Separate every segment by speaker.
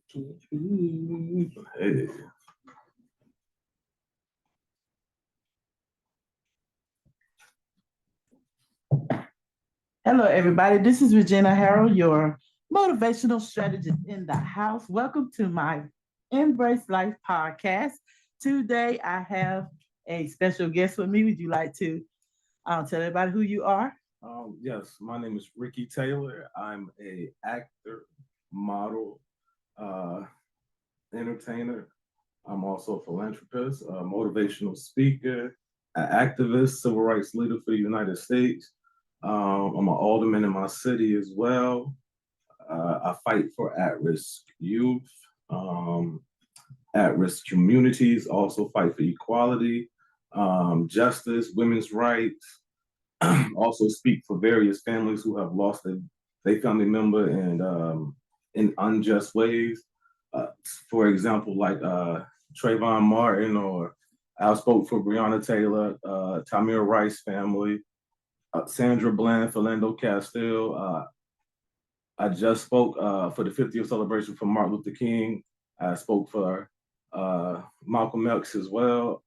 Speaker 1: Hey.
Speaker 2: Hello, everybody. This is Regina Harrell, your motivational strategist in the house. Welcome to my Embrace Life podcast. Today, I have a special guest with me. Would you like to tell everybody who you are?
Speaker 1: Yes, my name is Rickie Taylor. I'm a actor, model, uh, entertainer. I'm also a philanthropist, a motivational speaker, an activist, civil rights leader for the United States. I'm an alderman in my city as well. I fight for at-risk youth, um, at-risk communities, also fight for equality, justice, women's rights, also speak for various families who have lost their family member in unjust ways. Uh, for example, like Trayvon Martin, or I spoke for Breonna Taylor, Tamir Rice family, Sandra Bland, Philando Castile. I just spoke for the 50th celebration for Martin Luther King. I spoke for Malcolm X as well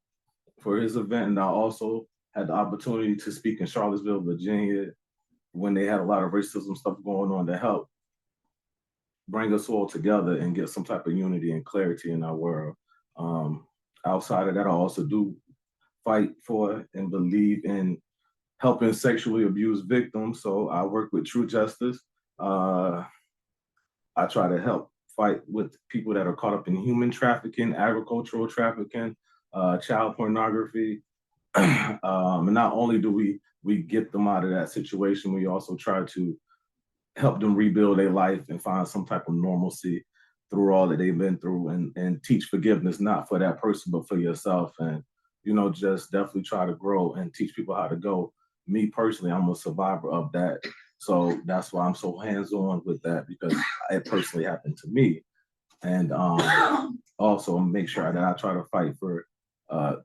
Speaker 1: for his event, and I also had the opportunity to speak in Charlottesville, Virginia, when they had a lot of racism stuff going on to help bring us all together and get some type of unity and clarity in our world. Um, Outside of that, I also do fight for and believe in helping sexually abused victims. So I work with True Justice. Uh, I try to help fight with people that are caught up in human trafficking, agricultural trafficking, child pornography. And not only do we get them out of that situation, we also try to help them rebuild their life and find some type of normalcy through all that they've been through, and teach forgiveness, not for that person, but for yourself. And, just definitely try to grow and teach people how to go. Me personally, I'm a survivor of that. So that's why I'm so hands-on with that, because it personally happened to me. And also make sure that I try to fight for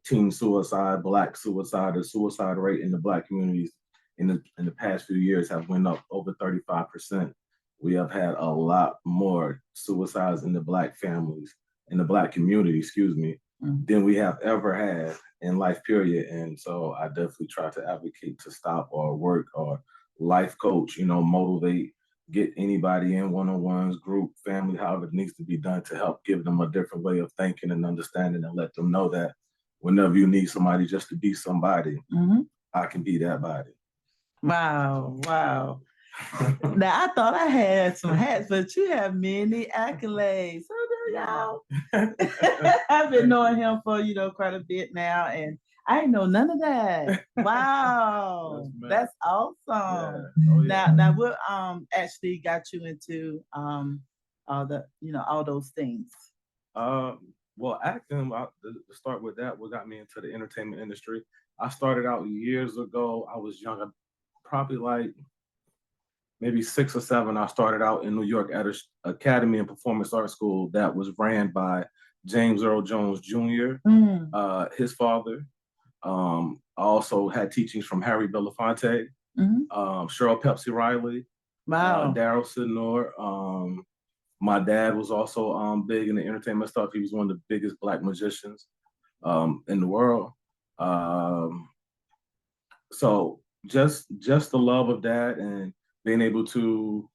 Speaker 1: teen suicide, Black suicide. The suicide rate in the Black communities in the past few years have went up over 35%. We have had a lot more suicides in the Black families, in the Black community, excuse me, than we have ever had in life, period. And so I definitely try to advocate to stop, or work, or life coach, motivate, get anybody in one-on-ones, group, family, however it needs to be done, to help give them a different way of thinking and understanding, and let them know that whenever you need somebody just to be somebody, I can be that body.
Speaker 2: Wow, wow. Now, I thought I had some hats, but you have many accolades. So do y'all. I've been knowing him for, quite a bit now, and I ain't know none of that. Wow. That's awesome.
Speaker 1: Yeah. Oh, yeah.
Speaker 2: Now what actually got you into all those things?
Speaker 1: Well, acting, to start with that, what got me into the entertainment industry, I started out years ago. I was young, probably like maybe 6 or 7. I started out in New York at an Academy and Performance Arts School that was ran by James Earl Jones Jr., his father. I also had teachings from Harry Belafonte, Cheryl Pepsi Riley,
Speaker 2: Wow.
Speaker 1: Daryl Sidnor. My dad was also big in the entertainment stuff. He was one of the biggest Black magicians in the world. So just the love of that, and being able to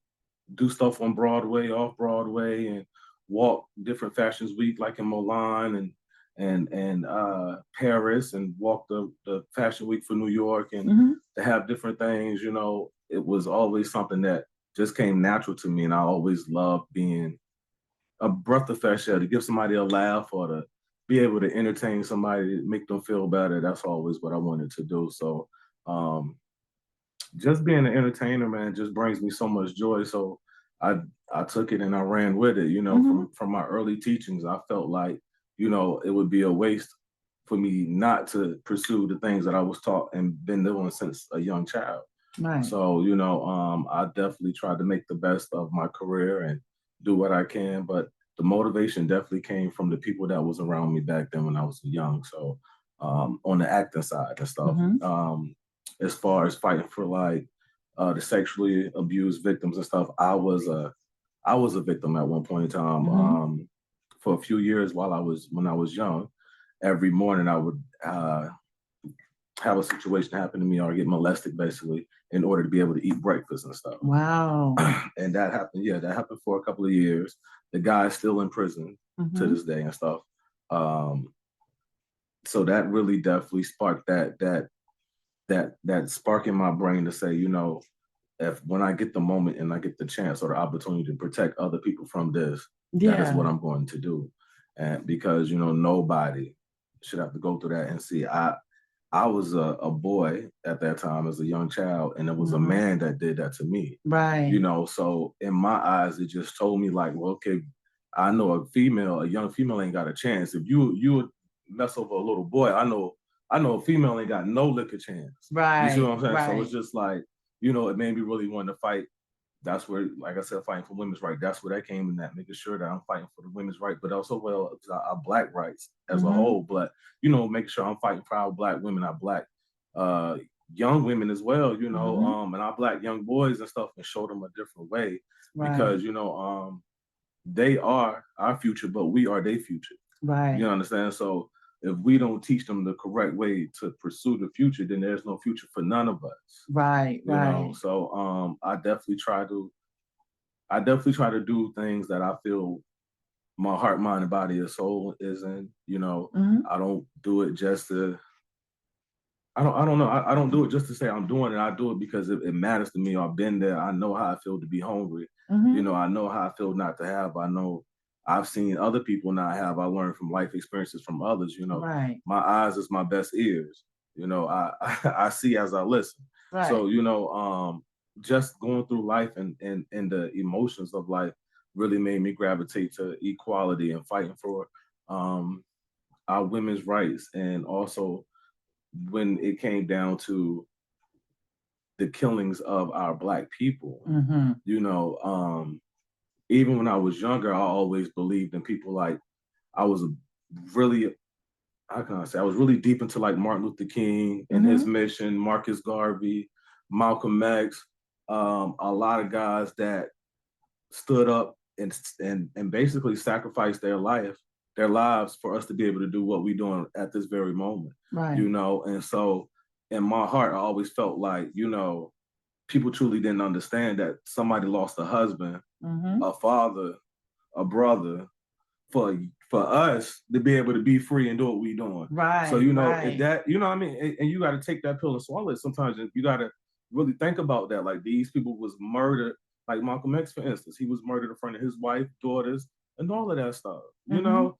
Speaker 1: do stuff on Broadway, off Broadway, and walk different fashions week, like in Milan and Paris, and walk the fashion week for New York, and to have different things, it was always something that just came natural to me. And I always loved being a breath of fresh air, to give somebody a laugh, or to be able to entertain somebody, make them feel better. That's always what I wanted to do. So um, just being an entertainer, man, just brings me so much joy. So I I took it and I ran with it. From my early teachings, I felt like, it would be a waste for me not to pursue the things that I was taught and been doing since a young child.
Speaker 2: Right.
Speaker 1: So, I definitely tried to make the best of my career and do what I can. But the motivation definitely came from the people that was around me back then when I was young. So on the acting side and stuff. As far as fighting for, like, the sexually abused victims and stuff, I was I was a victim at one point in time. For a few years when I was young, every morning I would have a situation happen to me or get molested basically in order to be able to eat breakfast and stuff.
Speaker 2: Wow.
Speaker 1: And that happened. Yeah, that happened for a couple of years. The guy's still in prison to this day and stuff. So that really definitely sparked that spark in my brain to say, you know, if when I get the moment and I get the chance or the opportunity to protect other people from this, that is what I'm going to do. And because, you know, nobody should have to go through that. And see, I was a boy at that time as a young child, and it was a man that did that to me.
Speaker 2: Right.
Speaker 1: You know, so in my eyes, it just told me like, well, okay, I know a young female ain't got a chance. If you would mess over a little boy, I know a female ain't got no lick of chance.
Speaker 2: Right.
Speaker 1: You see what I'm saying?
Speaker 2: Right.
Speaker 1: So it's just like, you know, it made me really want to fight. That's where, like I said, fighting for women's rights. That's where that came in, that making sure that I'm fighting for the women's rights, but also our Black rights as a whole. But you know, making sure I'm fighting for our Black women, our Black young women as well. You know, and our Black young boys and stuff, and show them a different way because you know, they are our future, but we are their future.
Speaker 2: Right.
Speaker 1: You understand? So if we don't teach them the correct way to pursue the future, then there's no future for none of us.
Speaker 2: Right.
Speaker 1: You know, so I definitely try to do things that I feel my heart, mind, and body and soul is in. You know, I don't do it just to I don't know. I don't do it just to say I'm doing it. I do it because it matters to me. I've been there. I know how I feel to be hungry. You know, I know how I feel not to have. I know I've seen other people not have. I learned from life experiences from others. You know, my eyes is my best ears. You know, I see as I listen.
Speaker 2: Right.
Speaker 1: So, you know, just going through life and the emotions of life really made me gravitate to equality and fighting for our women's rights. And also when it came down to the killings of our Black people, you know, even when I was younger, I always believed in people like I was really, how can I say, I was really deep into like Martin Luther King and his mission, Marcus Garvey, Malcolm X, a lot of guys that stood up and basically sacrificed their lives for us to be able to do what we're doing at this very moment.
Speaker 2: Right.
Speaker 1: You know, and so in my heart, I always felt like, you know, people truly didn't understand that somebody lost a husband, a father, a brother, for us to be able to be free and do what we're doing.
Speaker 2: Right.
Speaker 1: So, you know, that, you know what I mean? And you got to take that pill and swallow it. Sometimes you got to really think about that. Like these people was murdered, like Malcolm X, for instance, he was murdered in front of his wife, daughters, and all of that stuff, you know,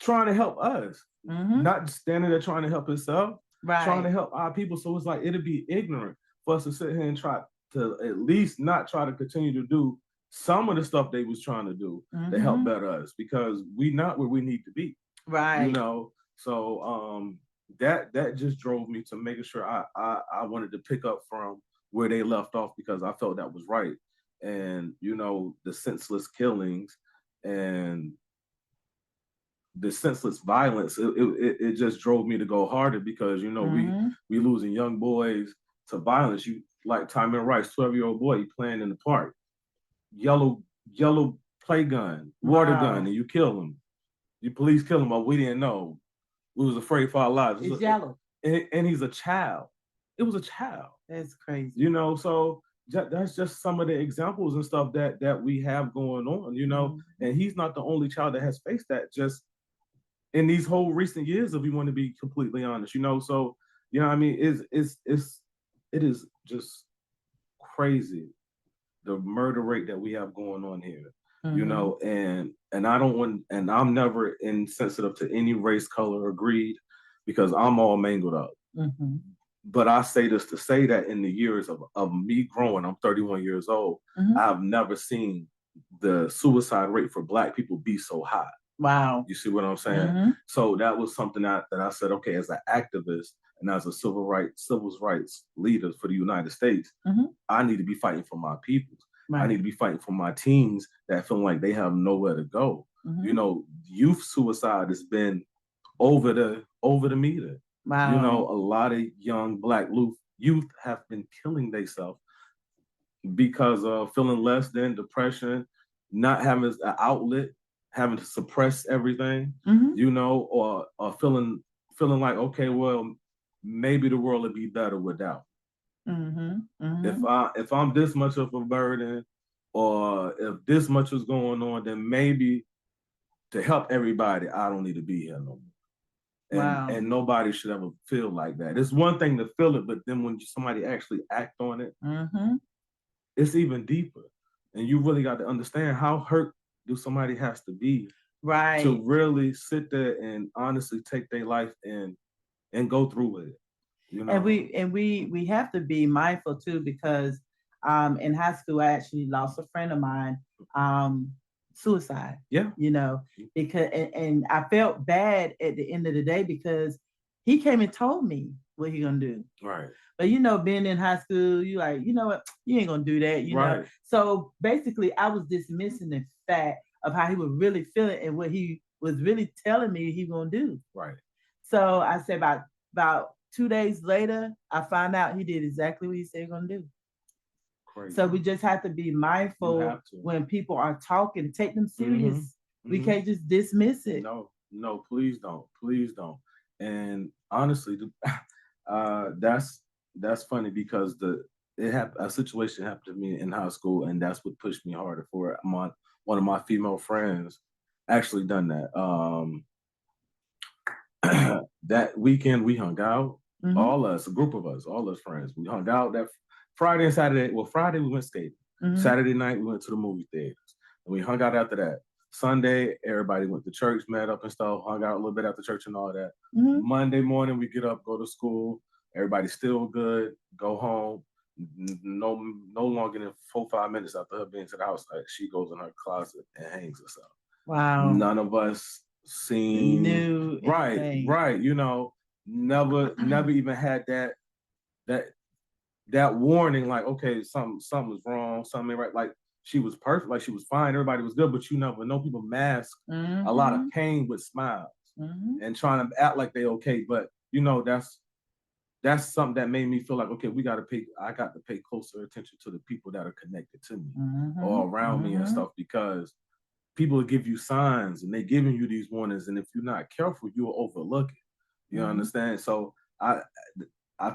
Speaker 1: trying to help us, not standing there trying to help himself, trying to help our people. So it's like, it'd be ignorant for us to sit here and try to at least not try to continue to do some of the stuff they was trying to do to help better us, because we not where we need to be.
Speaker 2: Right.
Speaker 1: You know, so that just drove me to making sure I wanted to pick up from where they left off, because I felt that was right. And, you know, the senseless killings and the senseless violence, it just drove me to go harder, because, you know, we losing young boys to violence. You like Tyman Rice, 12-year-old boy, he playing in the park, yellow play gun, water gun, and you kill him. You police kill him, but we didn't know. We was afraid for our lives.
Speaker 2: It's yellow.
Speaker 1: And he's a child. It was a child.
Speaker 2: That's crazy.
Speaker 1: You know, so that's just some of the examples and stuff that we have going on, you know. And he's not the only child that has faced that just in these whole recent years, if we want to be completely honest, you know. So, you know what I mean? It is just crazy, the murder rate that we have going on here. You know, and I don't want, and I'm never insensitive to any race, color, or greed, because I'm all mangled up. But I say this to say that in the years of me growing, I'm 31 years old, I've never seen the suicide rate for Black people be so high.
Speaker 2: Wow.
Speaker 1: You see what I'm saying? So that was something that I said, okay, as an activist and as a civil rights leader for the United States, I need to be fighting for my people. Right. I need to be fighting for my teens that feel like they have nowhere to go. You know, youth suicide has been over the meter. Wow. You know, a lot of young Black youth have been killing themselves because of feeling less than, depression, not having an outlet, having to suppress everything, you know, or feeling like, okay, well, maybe the world would be better without. If I'm this much of a burden, or if this much is going on, then maybe to help everybody, I don't need to be here no more. And nobody should ever feel like that. It's one thing to feel it, but then when somebody actually act on it, it's even deeper. And you really got to understand how hurt do somebody has to be to really sit there and honestly take their life and go through with it. You know?
Speaker 2: And we have to be mindful too, because in high school I actually lost a friend of mine, suicide.
Speaker 1: Yeah.
Speaker 2: You know, because and I felt bad at the end of the day because he came and told me what he gonna do.
Speaker 1: Right.
Speaker 2: But you know, being in high school, you like, you know what, you ain't gonna do that, you know. So basically I was dismissing the fact of how he was really feeling and what he was really telling me he gonna do.
Speaker 1: Right.
Speaker 2: So I said about 2 days later, I found out he did exactly what he said he gonna do. Crazy. So we just have to be mindful when people are talking, take them serious. We can't just dismiss it.
Speaker 1: No, please don't. Please don't. And honestly, that's funny because a situation happened to me in high school, and that's what pushed me harder for it. One of my female friends actually done that. That weekend we hung out, all us, a group of us, all us friends. We hung out that Friday and Saturday. Well, Friday we went skating. Saturday night we went to the movie theaters, and we hung out after that. Sunday, everybody went to church, met up and stuff, hung out a little bit after church and all that. Monday morning, we get up, go to school. Everybody's still good. Go home. No longer than 4-5 minutes after her being to the house, she goes in her closet and hangs herself.
Speaker 2: Wow.
Speaker 1: None of us seen.
Speaker 2: Knew
Speaker 1: right. You know, never even had that warning. Like, okay, something was wrong. Something ain't right. Like, she was perfect. Like, she was fine. Everybody was good, but you never know. People mask a lot of pain with smiles and trying to act like they okay. But you know, that's something that made me feel like, okay, I got to pay closer attention to the people that are connected to me or around me and stuff, because people will give you signs and they're giving you these warnings. And if you're not careful, you'll overlook it. You understand? So I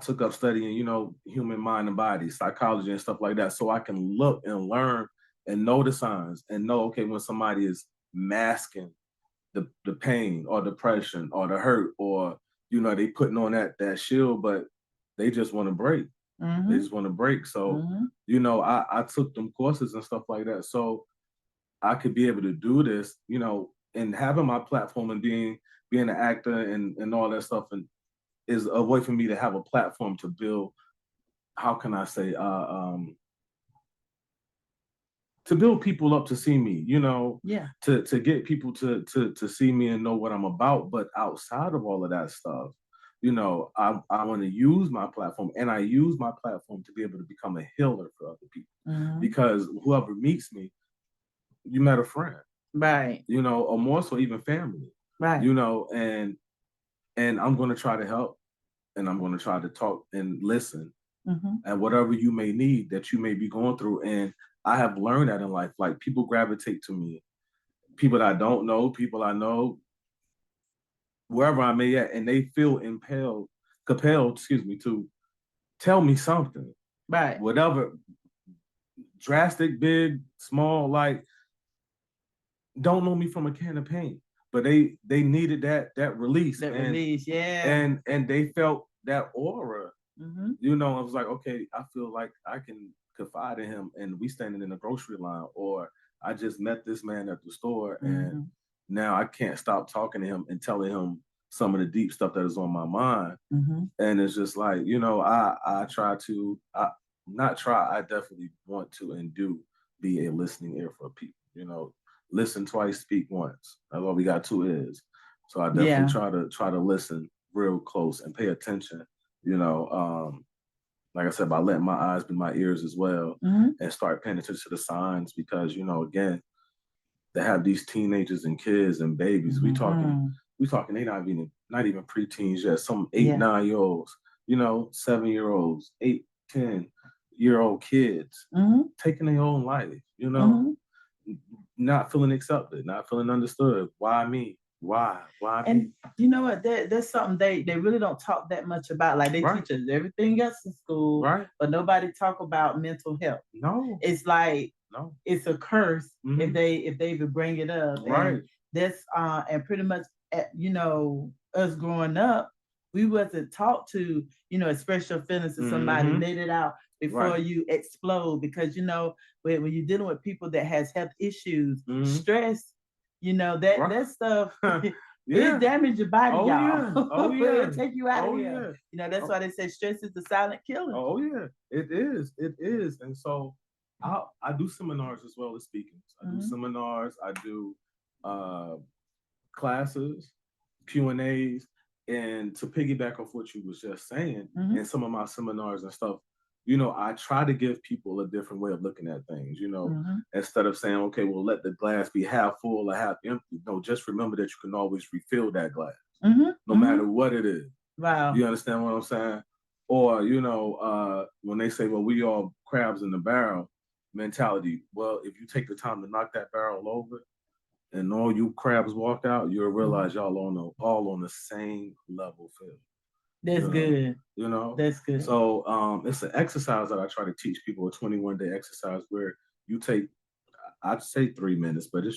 Speaker 1: took up studying, you know, human mind and body, psychology and stuff like that, so I can look and learn and know the signs and know, okay, when somebody is masking the pain or depression or the hurt, or, you know, they putting on that shield, but they just want to break. They just want to break. So, you know, I took them courses and stuff like that, so I could be able to do this, you know, and having my platform and being an actor and all that stuff, and is a way for me to have a platform to build, how can I say, to build people up to see me, you know, to get people to see me and know what I'm about. But outside of all of that stuff, you know, I want to use my platform, and I use my platform to be able to become a healer for other people, because whoever meets me, you met a friend,
Speaker 2: right?
Speaker 1: You know, or more so even family,
Speaker 2: right?
Speaker 1: You know, and I'm going to try to help, and I'm going to try to talk and listen, and whatever you may need that you may be going through. And I have learned that in life, like, people gravitate to me, people that I don't know, people I know, wherever I may at, and they feel compelled, to tell me something,
Speaker 2: right?
Speaker 1: Whatever, drastic, big, small, like, don't know me from a can of paint, but they needed that release, and they felt that aura. You know, I was like, okay, I feel like I can confide in him, and we standing in a grocery line, or I just met this man at the store, and now I can't stop talking to him and telling him some of the deep stuff that is on my mind. And it's just like, you know, I definitely want to and do be a listening ear for people, you know. Listen twice, speak once. That's all we got 2 ears. So I definitely try to listen real close and pay attention, you know. Like I said, by letting my eyes be my ears as well, and start paying attention to the signs, because, you know, again, they have these teenagers and kids and babies. We talking they not even preteens yet. Some 8-9-year-olds, you know, 7-year-olds, 8-10-year-old kids taking their own life, you know. not feeling accepted, not feeling understood. Why me? Why me?
Speaker 2: And you know what? That's something they really don't talk that much about. Like they
Speaker 1: Right.
Speaker 2: teach us everything else in school,
Speaker 1: Right.
Speaker 2: but nobody talk about mental health.
Speaker 1: No.
Speaker 2: It's like
Speaker 1: No.
Speaker 2: it's a curse if
Speaker 1: Mhm.
Speaker 2: they even bring it up.
Speaker 1: Right.
Speaker 2: And that's and pretty much you know, us growing up, we wasn't taught to, you know, express your feelings to somebody,
Speaker 1: Mhm.
Speaker 2: let it out before
Speaker 1: Right.
Speaker 2: you explode. Because you know, when you're dealing with people that has health issues,
Speaker 1: Mhm.
Speaker 2: stress, you know, that
Speaker 1: Right.
Speaker 2: that stuff
Speaker 1: Yeah.
Speaker 2: it damage your body,
Speaker 1: Oh,
Speaker 2: y'all.
Speaker 1: yeah. Oh, yeah.
Speaker 2: It'll take you out
Speaker 1: Oh,
Speaker 2: of here.
Speaker 1: yeah.
Speaker 2: You know, that's
Speaker 1: Oh.
Speaker 2: why they say stress is the silent killer.
Speaker 1: Oh yeah, it is. It is. And so I do seminars as well as speaking. I do
Speaker 2: Mhm.
Speaker 1: seminars. I do classes, Q&As, and to piggyback off what you was just saying,
Speaker 2: Mhm.
Speaker 1: in some of my seminars and stuff, you know, I try to give people a different way of looking at things. You know,
Speaker 2: Mhm.
Speaker 1: instead of saying, okay, well, let the glass be half full or half empty. No, just remember that you can always refill that glass,
Speaker 2: Mhm.
Speaker 1: no matter what it is.
Speaker 2: Wow.
Speaker 1: You understand what I'm saying? Or, you know, when they say, well, we all crabs in the barrel mentality. Well, if you take the time to knock that barrel over and all you crabs walk out, you'll realize y'all all on the same level field.
Speaker 2: That's good.
Speaker 1: You know?
Speaker 2: That's good.
Speaker 1: So it's an exercise that I try to teach people, a 21-day exercise where you take, I'd say 3 minutes, but it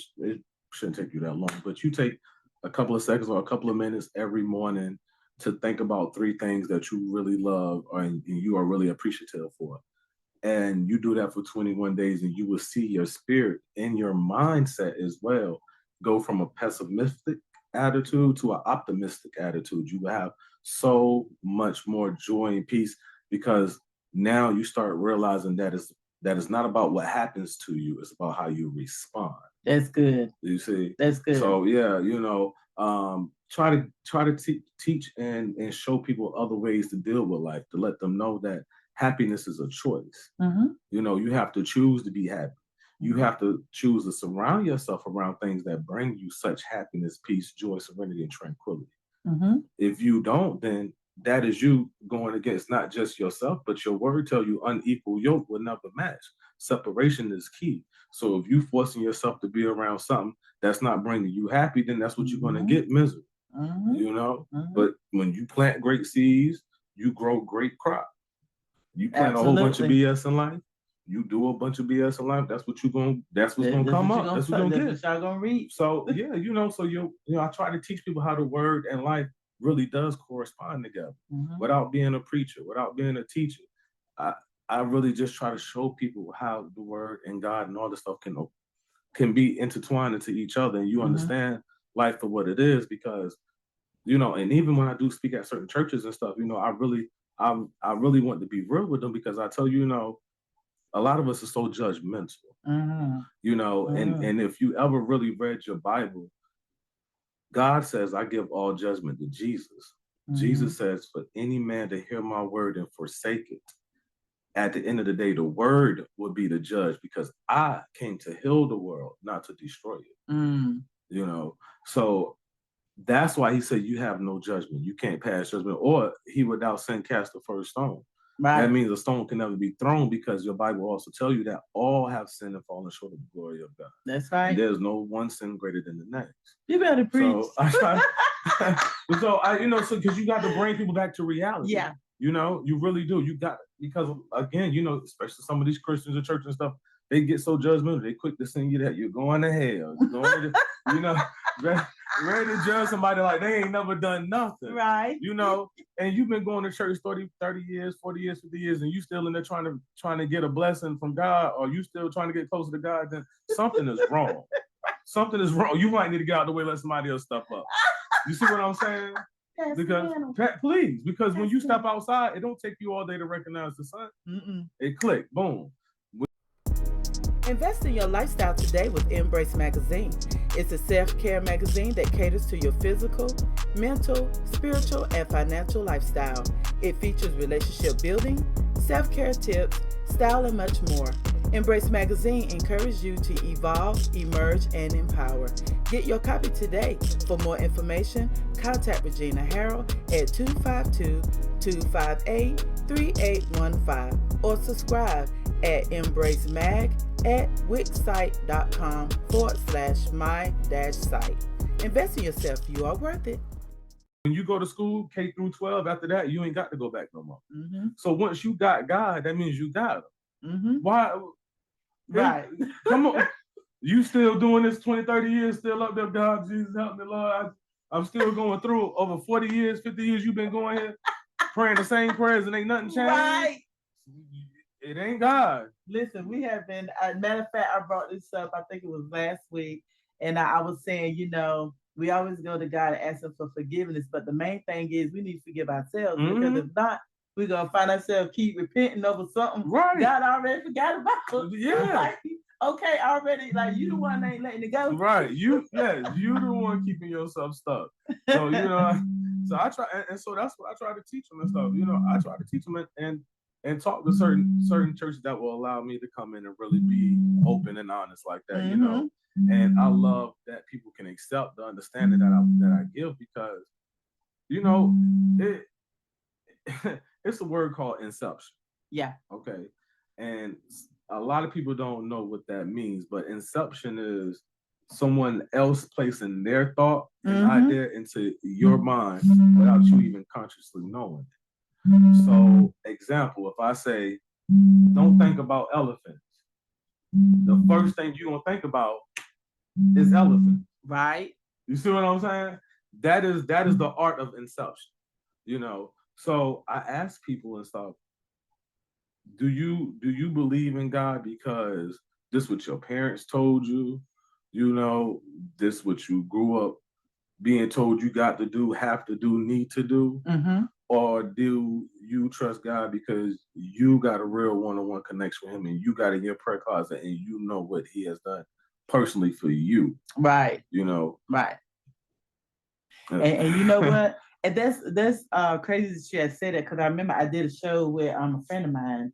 Speaker 1: shouldn't take you that long. But you take a couple of seconds or a couple of minutes every morning to think about 3 things that you really love and you are really appreciative for. And you do that for 21 days, and you will see your spirit and your mindset as well go from a pessimistic attitude to an optimistic attitude. You will have so much more joy and peace because now you start realizing that it's not about what happens to you, it's about how you respond.
Speaker 2: That's good.
Speaker 1: You see?
Speaker 2: That's good.
Speaker 1: So yeah, you know, try to teach and show people other ways to deal with life, to let them know that happiness is a choice.
Speaker 2: Mm-hmm.
Speaker 1: You know, you have to choose to be happy. You have to choose to surround yourself around things that bring you such happiness, peace, joy, serenity, and tranquility.
Speaker 2: Mm-hmm.
Speaker 1: If you don't, then that is you going against not just yourself, but your word tell you unequal yoke will never match. Separation is key. So if you forcing yourself to be around something that's not bringing you happy, then that's what you're going to get, misery.
Speaker 2: Mm-hmm.
Speaker 1: You know.
Speaker 2: Mm-hmm.
Speaker 1: But when you plant great seeds, you grow great crop. You plant a whole bunch of BS in life, you do a bunch of BS in life. That's what's gonna come up. That's what you're gonna get.
Speaker 2: That's what y'all gonna read.
Speaker 1: So yeah, you know. So you know, I try to teach people how the word and life really does correspond together, without being a preacher, without being a teacher. I really just try to show people how the word and God and all this stuff can be intertwined into each other, and you understand life for what it is. Because you know, and even when I do speak at certain churches and stuff, you know, I really want to be real with them because I tell you, you know, a lot of us are so judgmental, you know, and if you ever really read your Bible, God says, I give all judgment to Jesus. Jesus says, for any man to hear my word and forsake it, at the end of the day, the word will be the judge because I came to heal the world, not to destroy it. You know, so that's why he said you have no judgment. You can't pass judgment, or he without sin cast the first stone. Right. That means a stone can never be thrown because your Bible also tell you that all have sinned and fallen short of the glory of God.
Speaker 2: That's right.
Speaker 1: And there's no one sin greater than the next.
Speaker 2: You better preach.
Speaker 1: So I try, you know, so because you got to bring people back to reality.
Speaker 2: Yeah.
Speaker 1: You know, you really do. You got, because again, you know, especially some of these Christians at church and stuff, they get so judgmental. They quick to send you that you're going to hell. You're going to, you know, ready to judge somebody like they ain't never done nothing.
Speaker 2: Right.
Speaker 1: You know, and you've been going to church 30 years, 40 years, 50 years, and you still in there trying to get a blessing from God, or you still trying to get closer to God, then something is wrong. Something is wrong. You might need to get out of the way, let somebody else step up. You see what I'm saying? Because please, because when you step outside, it don't take you all day to recognize the sun. It click, boom.
Speaker 2: Invest in your lifestyle today with Embrace Magazine. It's a self-care magazine that caters to your physical, mental, spiritual, and financial lifestyle. It features relationship building, self-care tips, style, and much more. Embrace Magazine encourages you to evolve, emerge, and empower. Get your copy today. For more information, contact Regina Harrell at 252-258-3815 or subscribe at embracemag.com. at wixsite.com/my-site. Invest in yourself. You are worth it.
Speaker 1: When you go to school, K through 12, after that, you ain't got to go back no more.
Speaker 2: Mm-hmm.
Speaker 1: So once you got God, that means you got him.
Speaker 2: Mm-hmm.
Speaker 1: Why?
Speaker 2: Right.
Speaker 1: Come on. You still doing this 20, 30 years, still up there, God, Jesus, help me, Lord. I'm still going through over 40 years, 50 years you've been going here, praying the same prayers and ain't nothing changed.
Speaker 2: Right.
Speaker 1: It ain't God.
Speaker 2: Listen, we have been, matter of fact, I brought this up, I think it was last week, and I was saying, we always go to God and ask him for forgiveness, but the main thing is we need to forgive ourselves, because if not, we're going to find ourselves keep repenting over something God already forgot about.
Speaker 1: Yeah.
Speaker 2: Like, okay, already, like, you the one that ain't letting it go.
Speaker 1: Right. You the one keeping yourself stuck. So, so I try, and so that's what I try to teach them and stuff. I try to teach them and talk to certain churches that will allow me to come in and really be open and honest like that, And I love that people can accept the understanding that I give, because, it's a word called inception.
Speaker 2: Yeah.
Speaker 1: Okay. And a lot of people don't know what that means, but inception is someone else placing their thought and idea into your mind without you even consciously knowing it. So, example, if I say, don't think about elephants, the first thing you're going to think about is elephant.
Speaker 2: Right.
Speaker 1: You see what I'm saying? That is the art of inception, So I ask people and stuff, do you believe in God because this what your parents told you? This what you grew up being told you got to do, have to do, need to do? Or do you trust God because you got a real one-on-one connection with him and you got in your prayer closet and you know what he has done personally for you?
Speaker 2: Right.
Speaker 1: Right.
Speaker 2: And you know what? And that's crazy that she had said that, because I remember I did a show with a friend of mine,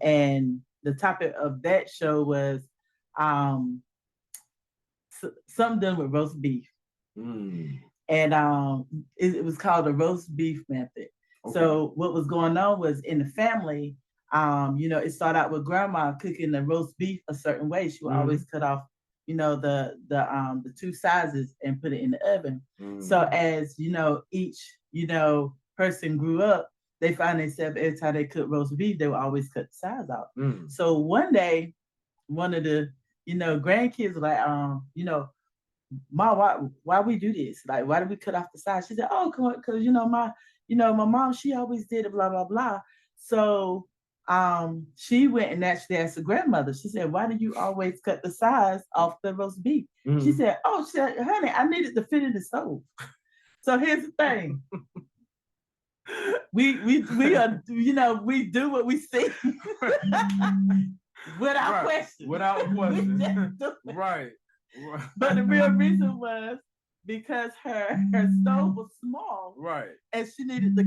Speaker 2: and the topic of that show was something done with roast beef, and it was called the roast beef method. Okay. So what was going on was in the family, it started out with grandma cooking the roast beef a certain way. She would always cut off the two sizes and put it in the oven. So as each person grew up, they found themselves every time they cook roast beef, they would always cut the size out. So one day, one of the grandkids were like, Ma, why we do this? Like, why do we cut off the sides? She said, oh, because my mom, she always did it, blah blah blah. So she went and actually asked her grandmother. She said, why do you always cut the sides off the roast beef? She said, honey, I needed to fit in the stove. So here's the thing. We are, we do what we see. Without question.
Speaker 1: Without question. Right.
Speaker 2: But the real reason was because her stove was small,
Speaker 1: right,
Speaker 2: and she needed to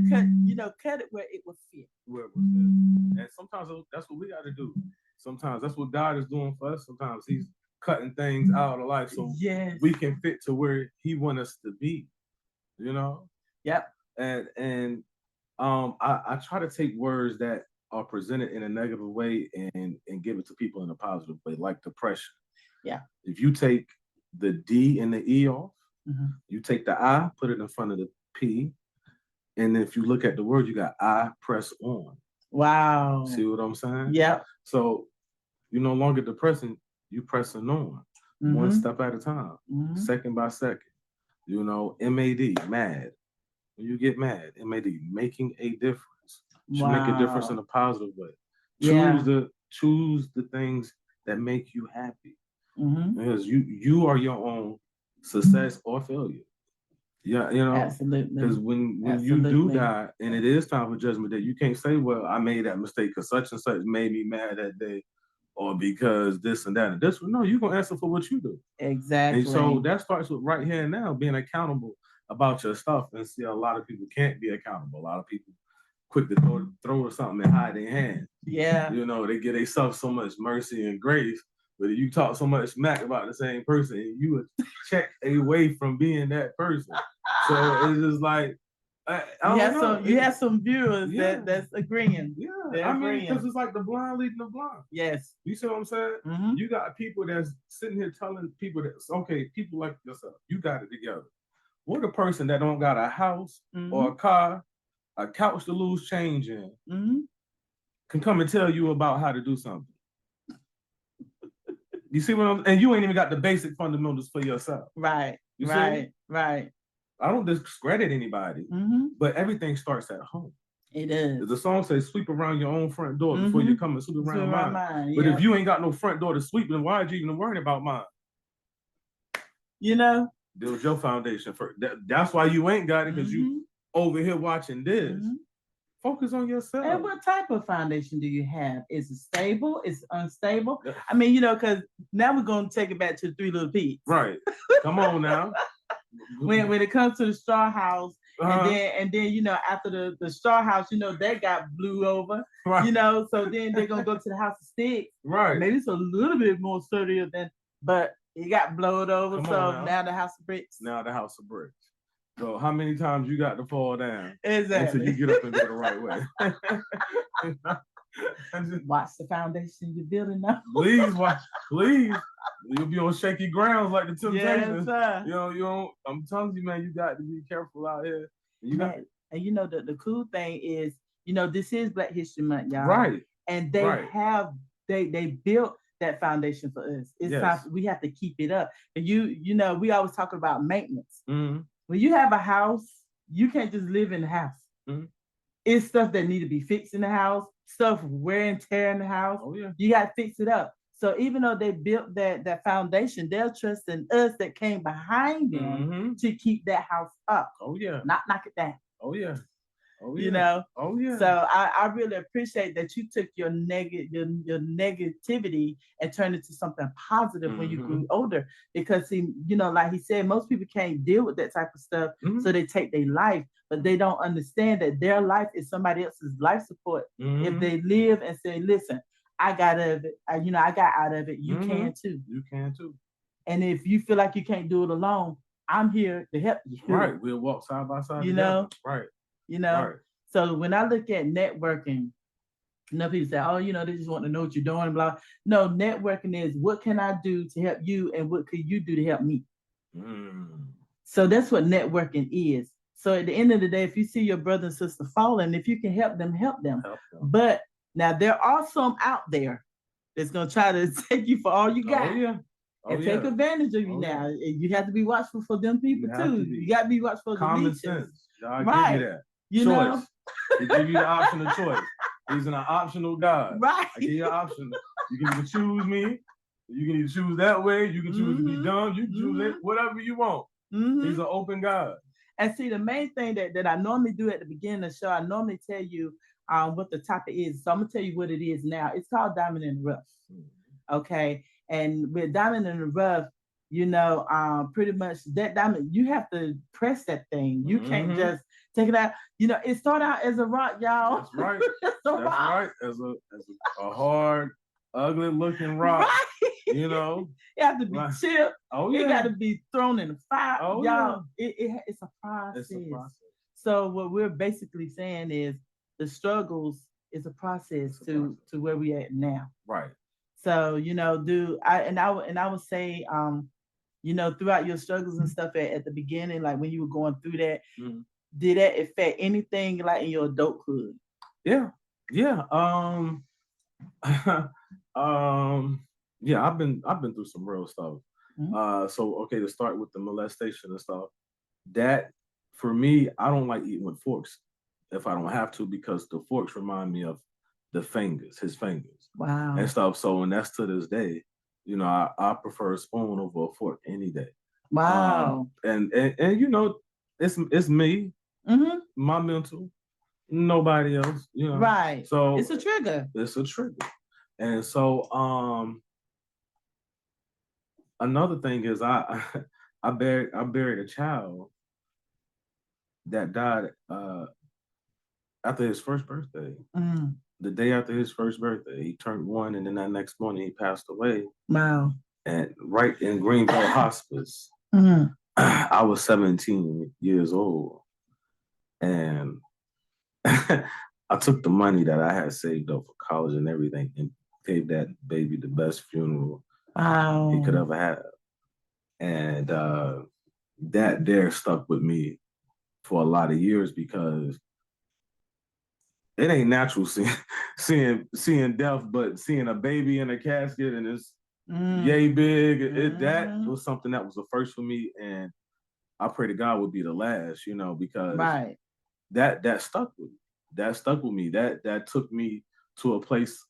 Speaker 2: cut it where it would fit.
Speaker 1: And sometimes that's what we got to do. Sometimes that's what God is doing for us. Sometimes He's cutting things out of life so we can fit to where He wants us to be.
Speaker 2: Yep.
Speaker 1: And I try to take words that are presented in a negative way and give it to people in a positive way, like depression.
Speaker 2: Yeah.
Speaker 1: If you take the D and the E off, you take the I, put it in front of the P, and if you look at the word, you got I press on.
Speaker 2: Wow.
Speaker 1: See what I'm saying?
Speaker 2: Yeah.
Speaker 1: So you're no longer depressing, you pressing on. One step at a time, second by second. MAD, mad. When you get mad, MAD, making a difference. You make a difference in a positive way. Choose the things that make you happy. Because you are your own success or failure. Yeah,
Speaker 2: absolutely.
Speaker 1: Because when you do die and it is time for judgment day, you can't say, well, I made that mistake because such and such made me mad that day, or because this and that and this. No, you're gonna answer for what you do.
Speaker 2: Exactly.
Speaker 1: And so that starts with right here and now, being accountable about your stuff. And see, a lot of people can't be accountable. A lot of people quick to throw something and hide their hands.
Speaker 2: Yeah.
Speaker 1: They give themselves so much mercy and grace. But if you talk so much smack about the same person, you would check away from being that person. So it's just like, I
Speaker 2: You
Speaker 1: don't
Speaker 2: have
Speaker 1: know.
Speaker 2: some. You have some viewers
Speaker 1: Yeah.
Speaker 2: that's agreeing.
Speaker 1: Yeah,
Speaker 2: They're
Speaker 1: I mean,
Speaker 2: agreeing.
Speaker 1: because it's like the blind leading the blind.
Speaker 2: Yes.
Speaker 1: You see what I'm saying?
Speaker 2: Mhm.
Speaker 1: You got people that's sitting here telling people that, okay, people like yourself, you got it together. What a person that don't got a house or a car, a couch to lose change in, can come and tell you about how to do something. You see what I'm, and you ain't even got the basic fundamentals for yourself.
Speaker 2: Right.
Speaker 1: You
Speaker 2: right.
Speaker 1: see?
Speaker 2: Right.
Speaker 1: I don't discredit anybody, but everything starts at home.
Speaker 2: It is.
Speaker 1: The song says, "Sweep around your own front door before you come and sweep around mine." But if you ain't got no front door to sweep, then why are you even worrying about mine?
Speaker 2: You know,
Speaker 1: build your foundation first. That's why you ain't got it, because you over here watching this. Focus on yourself.
Speaker 2: And what type of foundation do you have? Is it stable? Is it unstable? Yeah. I mean, because now we're going to take it back to the Three Little Pigs.
Speaker 1: Right. Come on now.
Speaker 2: when it comes to the straw house, and then after the straw house, that got blew over. Right. So then they're gonna go to the house of sticks. Right. Maybe it's a little bit more sturdier but it got blown over. Now the house of bricks.
Speaker 1: Now the house of bricks. So how many times you got to fall down?
Speaker 2: Exactly.
Speaker 1: Until you get up and go the right way.
Speaker 2: Watch the foundation you're building now.
Speaker 1: Please watch. Please. You'll be on shaky grounds like the Temptations.
Speaker 2: Yes,
Speaker 1: you don't. I'm telling you, man, you got to be careful out here. And
Speaker 2: the cool thing is, this is Black History Month, y'all.
Speaker 1: Right.
Speaker 2: And they built that foundation for us. It's time we have to keep it up. And we always talk about maintenance. When you have a house, you can't just live in the house. It's stuff that need to be fixed in the house, stuff wear and tear in the house. Oh, yeah. You got to fix it up. So even though they built that foundation, they're trusting us that came behind them to keep that house up.
Speaker 1: Oh, yeah.
Speaker 2: Not knock it down.
Speaker 1: Oh, yeah. Oh, yeah.
Speaker 2: Oh, yeah. So I really appreciate that you took your negativity and turned it to something positive when you grew older. Because, like he said, most people can't deal with that type of stuff, so they take their life. But they don't understand that their life is somebody else's life support. If they live and say, listen, I got out of it. I got out of it. You can too.
Speaker 1: You can too.
Speaker 2: And if you feel like you can't do it alone, I'm here to help you.
Speaker 1: Right. We'll walk side by side together. Right.
Speaker 2: Right. So when I look at networking, people say, oh, they just want to know what you're doing, blah. No, networking is what can I do to help you and what could you do to help me? So that's what networking is. So at the end of the day, if you see your brother and sister falling, if you can help them, help them. But now there are some out there that's going to try to take you for all you got.
Speaker 1: Oh, yeah.
Speaker 2: And take advantage of you now. You have to be watchful for them people too. You got to be watchful for
Speaker 1: common sense. God
Speaker 2: right.
Speaker 1: give you that.
Speaker 2: You
Speaker 1: choice. He give you the option of choice. He's an optional God.
Speaker 2: Right.
Speaker 1: I give you an option. You can either choose me. You can either choose that way. You can choose to be dumb. You can choose it, whatever you want. He's an open God.
Speaker 2: And see, the main thing that I normally do at the beginning of the show, I normally tell you what the topic is. So I'm going to tell you what it is now. It's called Diamond in the Rough. Okay. And with Diamond in the Rough, pretty much that diamond, you have to press that thing. You can't just take it out. It started out as a rock, y'all.
Speaker 1: That's right. That's right. As a hard, ugly looking rock. Right. It
Speaker 2: have to be chipped.
Speaker 1: Oh, yeah.
Speaker 2: It got to be thrown in the fire.
Speaker 1: Oh,
Speaker 2: y'all, yeah. It's a process.
Speaker 1: It's a process.
Speaker 2: So what we're basically saying is the struggles is a process to where we at now.
Speaker 1: Right.
Speaker 2: So, I would say, throughout your struggles and stuff at the beginning, like when you were going through that, did that affect anything like in your adulthood?
Speaker 1: Yeah. Yeah. Yeah, I've been through some real stuff. So to start with the molestation and stuff, that for me, I don't like eating with forks if I don't have to, because the forks remind me of his fingers.
Speaker 2: Wow.
Speaker 1: And stuff. So, and that's to this day, I prefer a spoon over a fork any day.
Speaker 2: Wow.
Speaker 1: And it's me, my mental, nobody else,
Speaker 2: Right.
Speaker 1: So
Speaker 2: it's a trigger.
Speaker 1: And so another thing is I buried a child that died after his first birthday. The day after his first birthday, he turned 1, and then that next morning he passed away.
Speaker 2: Wow.
Speaker 1: And right in Greenville Hospice. I was 17 years old. And I took the money that I had saved up for college and everything and gave that baby the best funeral he could
Speaker 2: Wow.
Speaker 1: ever have. And that there stuck with me for a lot of years because it ain't natural seeing death, but seeing a baby in a casket and it's yay big, that was something that was the first for me, and I pray to God would be the last, because
Speaker 2: Right.
Speaker 1: that stuck with me. That stuck with me. That took me to a place,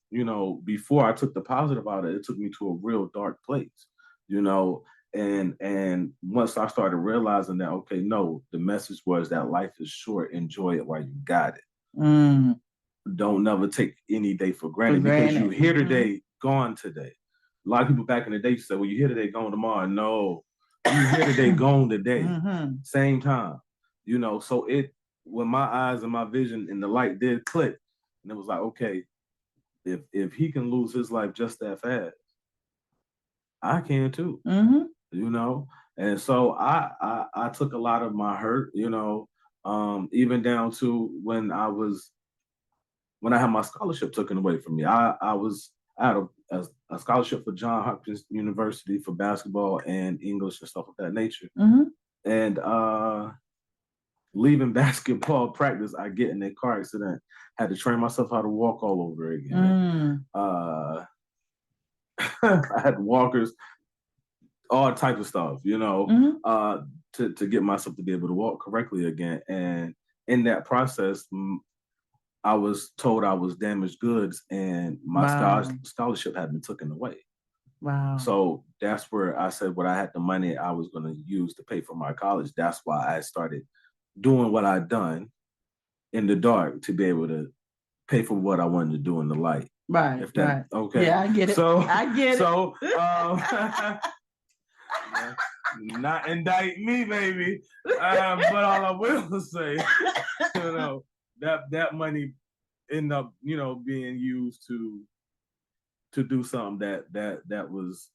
Speaker 1: before I took the positive out of it, it took me to a real dark place, and once I started realizing that, okay, no, the message was that life is short, enjoy it while you got it. Don't never take any day for granted, because you here today, gone today. A lot of people back in the day said, well, you here today, gone tomorrow. No, you here today, gone today. Same time. So when my eyes and my vision and the light did click, and it was like, okay, if he can lose his life just that fast, I can too. And so I took a lot of my hurt, even down to when I had my scholarship taken away from me. I had a scholarship for Johns Hopkins University for basketball and English and stuff of that nature. And leaving basketball practice, I get in a car accident. Had to train myself how to walk all over again. I had walkers, all types of stuff, to get myself to be able to walk correctly again. And in that process, I was told I was damaged goods, and my scholarship had been taken away.
Speaker 2: Wow.
Speaker 1: So that's where I said, what I had the money I was going to use to pay for my college. That's why I started doing what I'd done in the dark to be able to pay for what I wanted to do in the light.
Speaker 2: Right.
Speaker 1: If that,
Speaker 2: right.
Speaker 1: Okay.
Speaker 2: Yeah, I get it. I get
Speaker 1: it. Not indict me, baby. But all I will say, that money ended up, being used to do something that was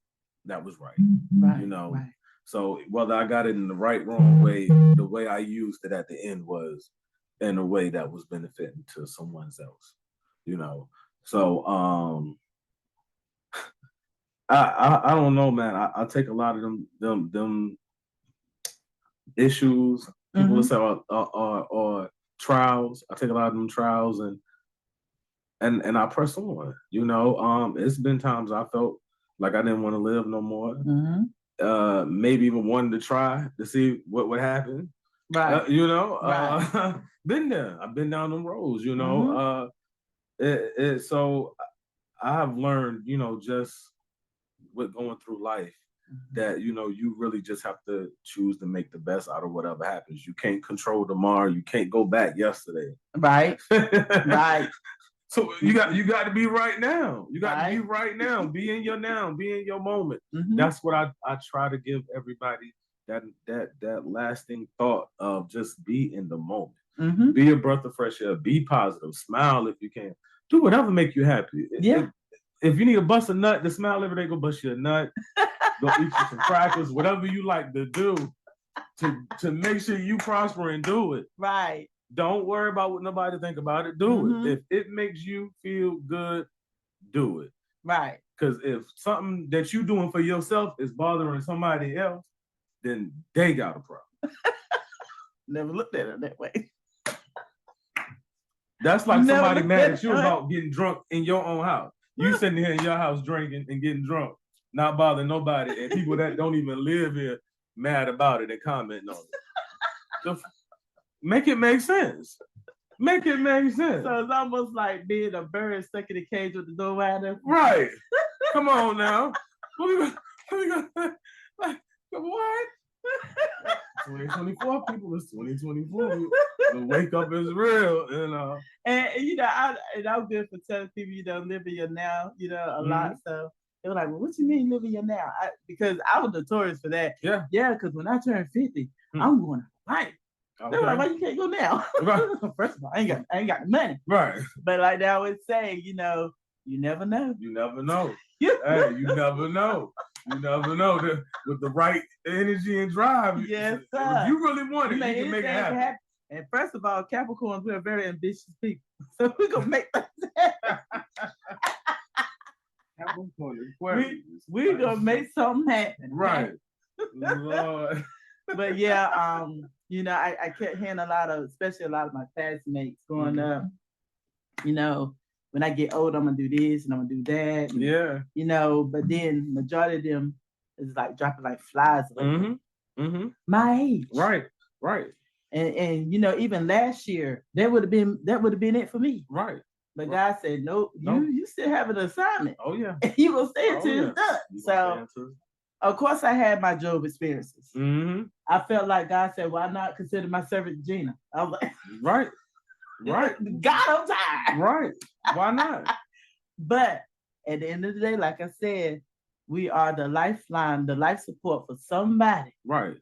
Speaker 1: right.
Speaker 2: Right.
Speaker 1: So whether I got it in the right, wrong way, the way I used it at the end was in a way that was benefiting to someone else. So I don't know, man. I take a lot of them issues, people would say, or trials. I take a lot of them trials and I press on. It's been times I felt like I didn't want to live no more. Maybe even wanted to try to see what would happen.
Speaker 2: Right.
Speaker 1: Been there. I've been down them roads. So I have learned, just with going through life, that you really just have to choose to make the best out of whatever happens. You can't control tomorrow. You can't go back yesterday.
Speaker 2: Right. Right.
Speaker 1: So you got to be right now. You got to be right now. Be in your now. Be in your moment. That's what I try to give everybody, that lasting thought of just be in the moment. Be a breath of fresh air. Be positive. Smile if you can. Do whatever make you happy.
Speaker 2: Yeah.
Speaker 1: If you need to bust a nut, to smile every day, go bust you a nut. Go eat you some crackers. Whatever you like to do to make sure you prosper and do it.
Speaker 2: Right.
Speaker 1: Don't worry about what nobody think about it. Do it. If it makes you feel good, do it.
Speaker 2: Right.
Speaker 1: Because if something that you're doing for yourself is bothering somebody else, then they got a problem.
Speaker 2: Never looked at it that way.
Speaker 1: That's like somebody mad at you about getting drunk in your own house. You sitting here in your house drinking and getting drunk, not bothering nobody, and people that don't even live here mad about it and commenting on it. So make it make sense. Make it make sense.
Speaker 2: So it's almost like being a bird stuck in a cage with the door wide open.
Speaker 1: Right. Come on now. What? 2024 people, it's 2024. The wake up is real,
Speaker 2: And I'm good for telling people, live in your now, a lot. So they were like, well, what you mean live in your now? Because I was notorious for that.
Speaker 1: Yeah.
Speaker 2: Yeah, because when I turned 50, I'm going to life. Okay. They were like, why you can't go now? Right. First of all, I ain't got the money.
Speaker 1: Right.
Speaker 2: But like they always say, you never know.
Speaker 1: You never know. Hey, you never know. You never know. With the right energy and drive.
Speaker 2: Yes, sir.
Speaker 1: If you really want it, you can make it happen.
Speaker 2: And first of all, Capricorns, we're very ambitious people. So we're gonna make things happen. We're gonna make something happen.
Speaker 1: Right. Lord.
Speaker 2: But yeah, you know, I kept hearing especially a lot of my classmates growing up, you know, when I get old, I'm gonna do this and I'm gonna do that. And,
Speaker 1: yeah.
Speaker 2: You know, but then majority of them is like dropping like flies. My age.
Speaker 1: Right. Right.
Speaker 2: And you know, even last year, that would have been it for me.
Speaker 1: Right.
Speaker 2: But God said, nope, you still have an assignment.
Speaker 1: Oh yeah.
Speaker 2: You gonna stay until it's done. So of course I had my Job experiences. I felt like God said, why not consider my servant Gina? I was like,
Speaker 1: right. Right.
Speaker 2: God, I'm tired.
Speaker 1: Right. Why not?
Speaker 2: But at the end of the day, like I said, we are the lifeline, the life support for somebody.
Speaker 1: Right.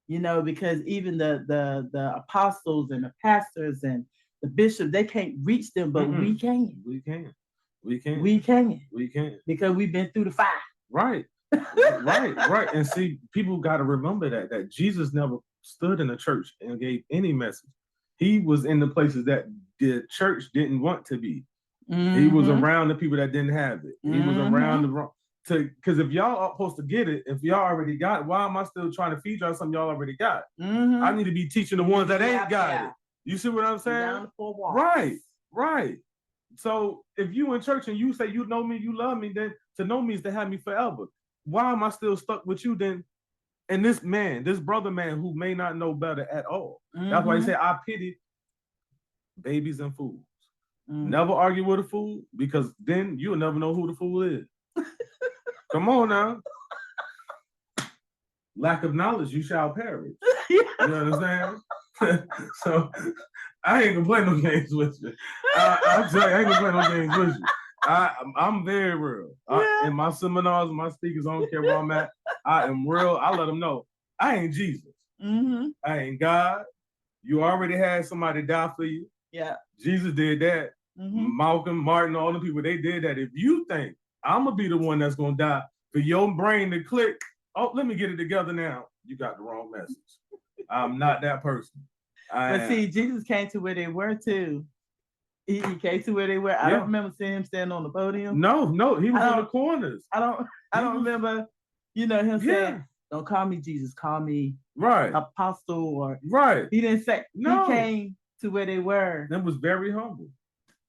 Speaker 2: You know, because even the apostles and the pastors and the bishops, they can't reach them, but we can.
Speaker 1: We can. We can.
Speaker 2: We can.
Speaker 1: We can.
Speaker 2: Because we've been through the fire.
Speaker 1: Right. Right. And see, people got to remember that Jesus never stood in a church and gave any message. He was in the places that the church didn't want to be. He was around the people that didn't have it. He was around the wrong. Because if y'all are supposed to get it, if y'all already got it, why am I still trying to feed y'all something y'all already got? I need to be teaching the ones that ain't got it. You see what I'm saying? Right. So if you in church and you say you know me, you love me, then to know me is to have me forever. Why am I still stuck with you then? And this brother man who may not know better at all. That's why he said, I pity babies and fools. Never argue with a fool, because then you'll never know who the fool is. Come on now. Lack of knowledge, you shall perish. You understand? So I ain't gonna play no games with you. I'll tell you, I ain't gonna play no games with you. I'm very real. In my seminars, my speakers, I don't care where I'm at. I am real. I let them know I ain't Jesus. I ain't God. You already had somebody die for you.
Speaker 2: Yeah.
Speaker 1: Jesus did that. Malcolm, Martin, all the people, they did that. If you think I'm gonna be the one that's gonna die for your brain to click, oh, let me get it together now, you got the wrong message. I'm not that person.
Speaker 2: But see, Jesus came to where they were too. He came to where they were. I don't remember seeing him standing on the podium.
Speaker 1: No, he was in the corners.
Speaker 2: I don't remember, him saying, don't call me Jesus, call me apostle, or he didn't say. No. He came to where they were.
Speaker 1: That was very humble.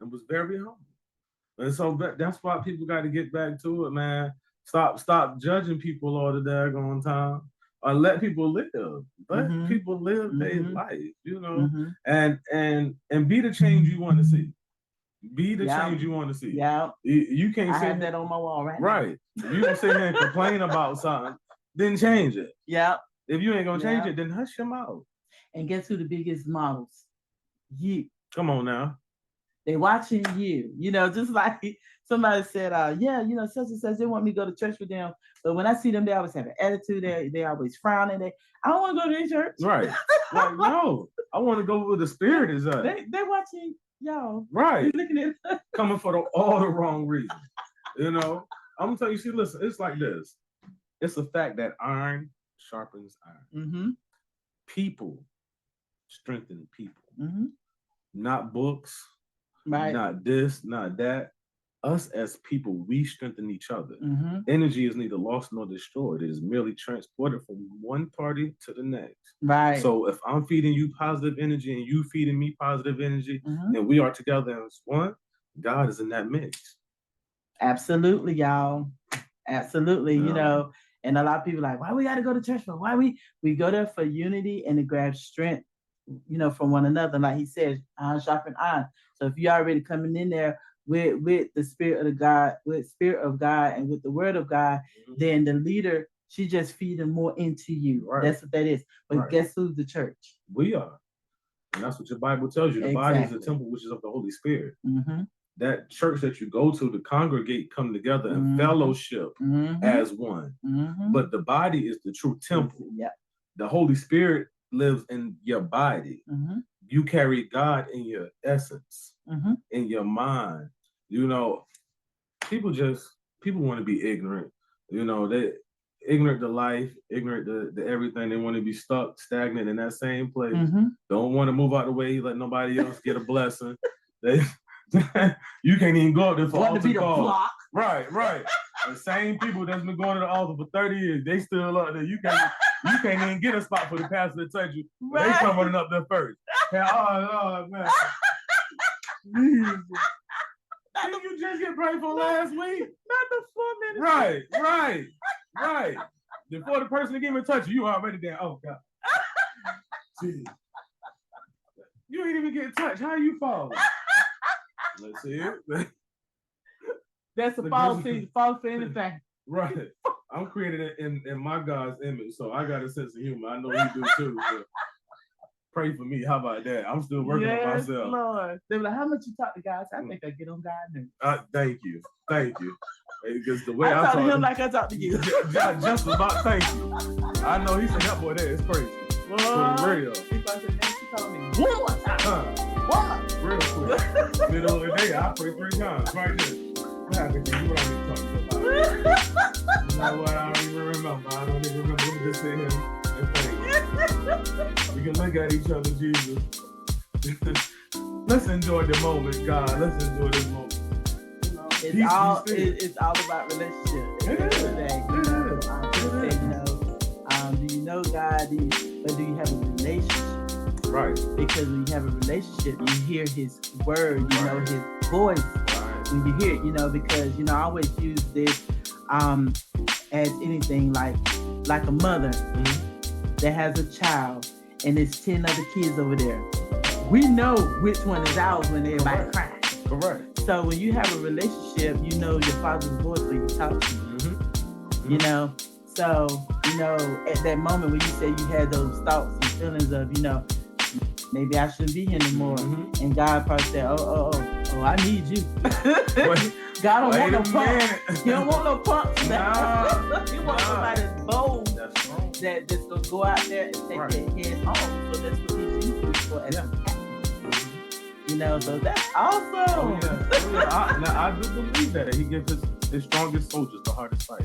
Speaker 1: And so that's why people got to get back to it, man. Stop judging people all the daggone time. Let people live. Let people live their life, and be the change you want to see. Be the change you want to see.
Speaker 2: Yeah.
Speaker 1: You can't say
Speaker 2: that on my wall
Speaker 1: right. If you gonna sit here and complain about something, then change it.
Speaker 2: Yeah.
Speaker 1: If you ain't gonna change it, then hush your mouth.
Speaker 2: And guess who the biggest models? You. Come on now. They watching you. Just like somebody said, such and such, they want me to go to church with them. But when I see them, they always have an attitude. They always frowning. I don't want to go to their church. Right.
Speaker 1: Like, no, I want to go where the spirit is at.
Speaker 2: They watching y'all.
Speaker 1: Right. Looking at coming for all the wrong reasons. I'm gonna tell you, see, listen, it's like this. It's a fact that iron sharpens iron. People strengthen people. Not books. Right. Not this, not that. Us as people, we strengthen each other. Energy is neither lost nor destroyed. It is merely transported from one party to the next. Right. So if I'm feeding you positive energy and you feeding me positive energy, and we are together as one, God is in that mix.
Speaker 2: Absolutely, y'all. Absolutely. And a lot of people are like, why we got to go to church for? Why we go there for unity and to grab strength, from one another. Like he said, iron sharpen iron. So if you're already coming in there with the spirit of God, and with the word of God, then the leader, she just feeding more into you. Right. That's what that is. But guess who's the church?
Speaker 1: We are. And that's what your Bible tells you. The body is the temple, which is of the Holy Spirit. That church that you go to congregate, come together and fellowship as one. But the body is the true temple.
Speaker 2: Yeah.
Speaker 1: The Holy Spirit lives in your body. You carry God in your essence, in your mind. People want to be ignorant. ignorant to life, ignorant to everything. They want to be stuck, stagnant in that same place.
Speaker 2: Mm-hmm.
Speaker 1: Don't want to move out the way, let nobody else get a blessing. They, you can't even go up there for altar call. Right. The same people that's been going to the altar for 30 years, they still up there. You can't even get a spot for the pastor to touch you. Right. They come running up there first. Hey, oh Lord, man. Didn't you just get prayed for last week?
Speaker 2: Not the 4 minutes.
Speaker 1: Right. Before the person to give me a touch, you already there. Oh God. Jeez. You ain't even get touched. How you fall? Let's see it.
Speaker 2: That's a false for anything.
Speaker 1: Right. I'm created in my God's image, so I got a sense of humor. I know you do too. But pray for me. How about that? I'm still working on myself.
Speaker 2: Lord. They were like, how much you talk to God? I think I get on God now.
Speaker 1: Thank you. Because the way
Speaker 2: I talk to him like I talk to you.
Speaker 1: Just about thank you. I know he said that boy there is crazy. For real.
Speaker 2: If I said, man, she called me one more time. What?
Speaker 1: Real quick. Middle of the day, I pray 3 times right there. What happened to you? What I need to talk about? You know what? I don't even remember. I don't even remember. Let me just sit here and think. We can look at each other, Jesus. Let's enjoy the moment, God. Let's enjoy this moment.
Speaker 2: It's all about relationship. Do you know God? But do you have a relationship?
Speaker 1: Right.
Speaker 2: Because when you have a relationship, you hear His word, you know His voice. Right. When you hear it, because I always use this as anything like a mother that has a child and there's 10 other kids over there. We know which one is ours when everybody crying.
Speaker 1: Correct.
Speaker 2: So when you have a relationship, you know your father's voice when you talk to him. So, at that moment when you say you had those thoughts and feelings of, maybe I shouldn't be here anymore. And God probably said, oh, I need you. God don't want no pumps. He don't want no pumps. He wants somebody that's bold, that's going to go out there and take that head home. So that's what He's using for as a captain. So that's awesome.
Speaker 1: I do believe that. He gives his strongest soldiers the hardest fight.